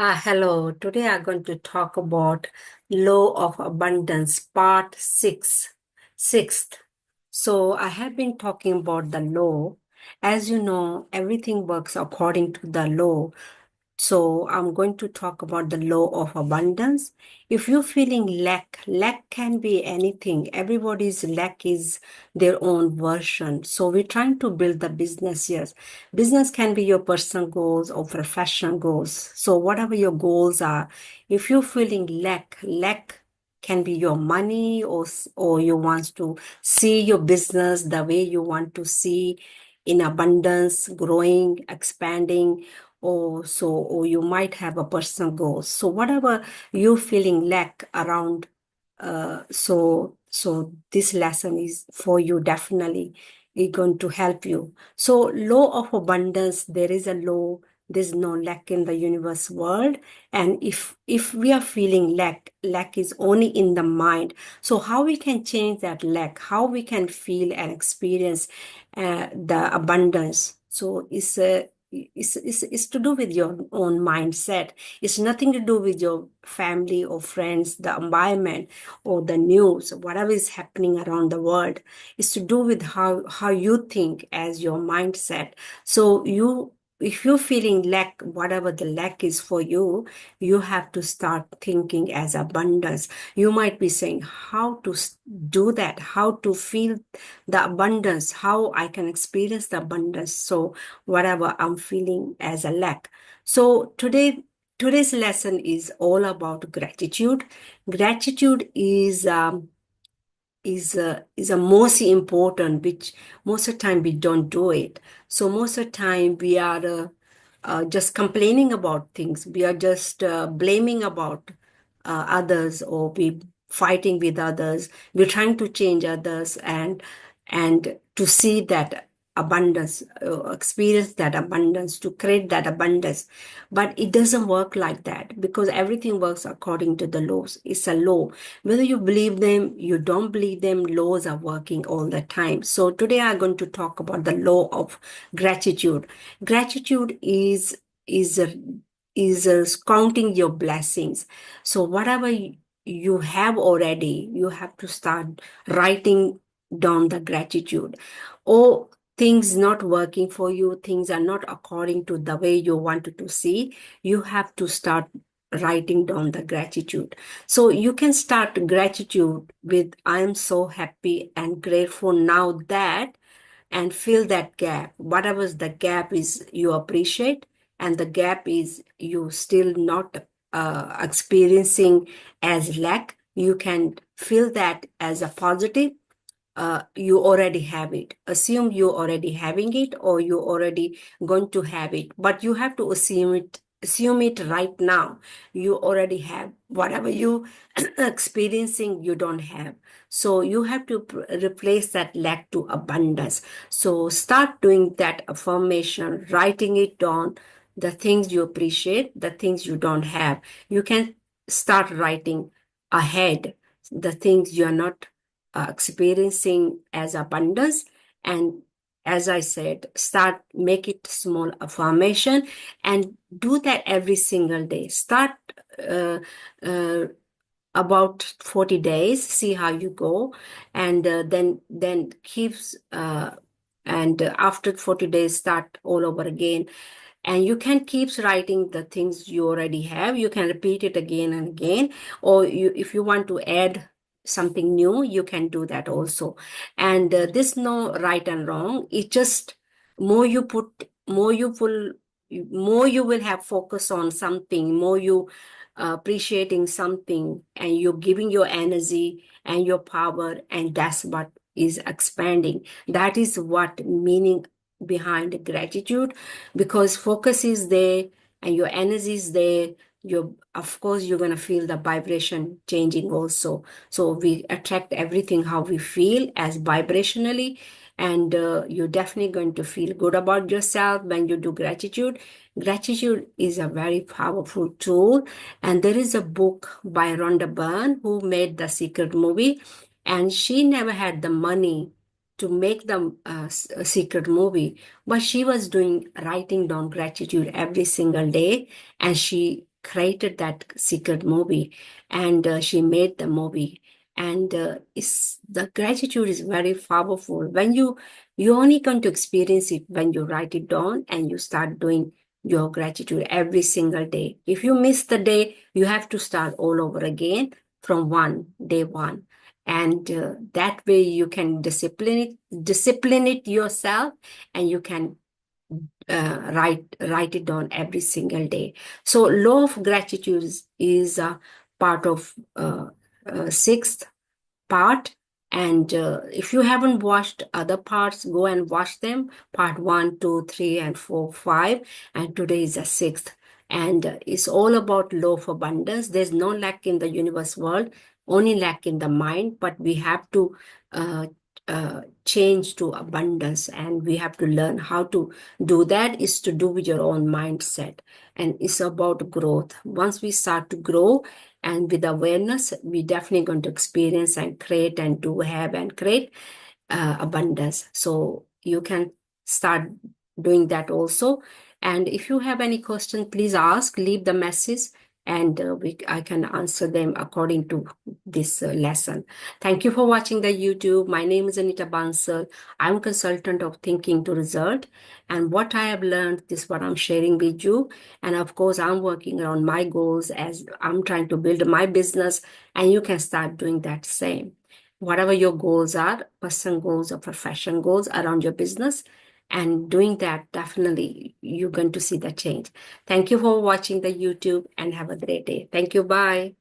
Hello. Today I'm going to talk about Law of Abundance, Part 6, Sixth. So I have been talking about the law. As you know, everything works according to the law. So I'm going to talk about the law of abundance. If you're feeling lack can be anything. Everybody's lack is their own version. So we're trying to build the business, yes. Business can be your personal goals or professional goals. So whatever your goals are, if you're feeling lack can be your money or you want to see your business the way you want to see in abundance, growing, expanding, or you might have a personal goal. So whatever you feeling lack around, so this lesson is for you. Definitely it's going to help you. So law of abundance, there is a law. There's no lack in the universe world. And if we are feeling lack is only in the mind. So how we can change that lack, how we can feel and experience the abundance. So it's to do with your own mindset. It's nothing to do with your family or friends, the environment or the news, whatever is happening around the world. It's to do with how you think as your mindset. So if you're feeling lack, whatever the lack is for you, you have to start thinking as abundance. You might be saying how to do that, how to feel the abundance, how I can experience the abundance. So whatever I'm feeling as a lack. So today's lesson is all about gratitude. Gratitude is a most important, which most of the time we don't do it. So most of the time we are just complaining about things. We are just blaming about others, or we fighting with others. We're trying to change others and to see that abundance, experience that abundance, to create that abundance. But it doesn't work like that, because everything works according to the laws. It's a law. Whether you believe them, you don't believe them, laws are working all the time. So today I'm going to talk about the law of gratitude. Gratitude is a, is counting your blessings. So whatever you have already, you have to start writing down the gratitude. Or things not working for you, things are not according to the way you wanted to see, you have to start writing down the gratitude. So you can start gratitude with I am so happy and grateful now that, and fill that gap. Whatever the gap is, you appreciate, and the gap is you still not experiencing as lack. You can fill that as a positive. You already have it. Assume you already having it, or you already going to have it. But you have to assume it. Assume it right now. You already have whatever you experiencing. You don't have. So you have to replace that lack to abundance. So start doing that affirmation, writing it down. The things you appreciate, the things you don't have. You can start writing ahead the things you are not experiencing as abundance. And as I said, start make it small affirmation and do that every single day. Start uh, uh, about 40 days, see how you go, and then keeps and after 40 days start all over again. And you can keep writing the things you already have. You can repeat it again and again, or if you want to add something new, you can do that also. And this no right and wrong. It just more you put, more you will have focus on something, more you appreciating something, and you're giving your energy and your power, and that's what is expanding. That is what meaning behind gratitude, because focus is there and your energy is there. You, of course, you're going to feel the vibration changing also. So we attract everything how we feel as vibrationally, and you're definitely going to feel good about yourself when you do gratitude. Gratitude is a very powerful tool, and there is a book by Rhonda Byrne who made the Secret movie, and she never had the money to make the secret movie, but she was doing writing down gratitude every single day, and she created that secret movie, and she made the movie. And the gratitude is very powerful. When you only going to experience it when you write it down and you start doing your gratitude every single day. If you miss the day, you have to start all over again from day one. And that way you can discipline it yourself, and you can write it down every single day. So law of gratitude is a part of sixth part. And if you haven't watched other parts, go and watch them. Part 1, 2, 3, and 4, 5. And today is the sixth. And it's all about law of abundance. There's no lack in the universe world, only lack in the mind. But we have to uh, change to abundance, and we have to learn how to do that. Is to do with your own mindset, and it's about growth. Once we start to grow, and with awareness, we definitely going to experience and create and do have and create abundance. So you can start doing that also. And if you have any question, please ask, leave the message, and I can answer them according to this lesson. Thank you for watching the YouTube. My name is Anita Bansal. I'm consultant of thinking to result. And what I have learned, this is what I'm sharing with you. And of course, I'm working on my goals as I'm trying to build my business, and you can start doing that same. Whatever your goals are, personal goals or profession goals around your business, and doing that, definitely you're going to see the change. Thank you for watching the YouTube, and have a great day. Thank you. Bye.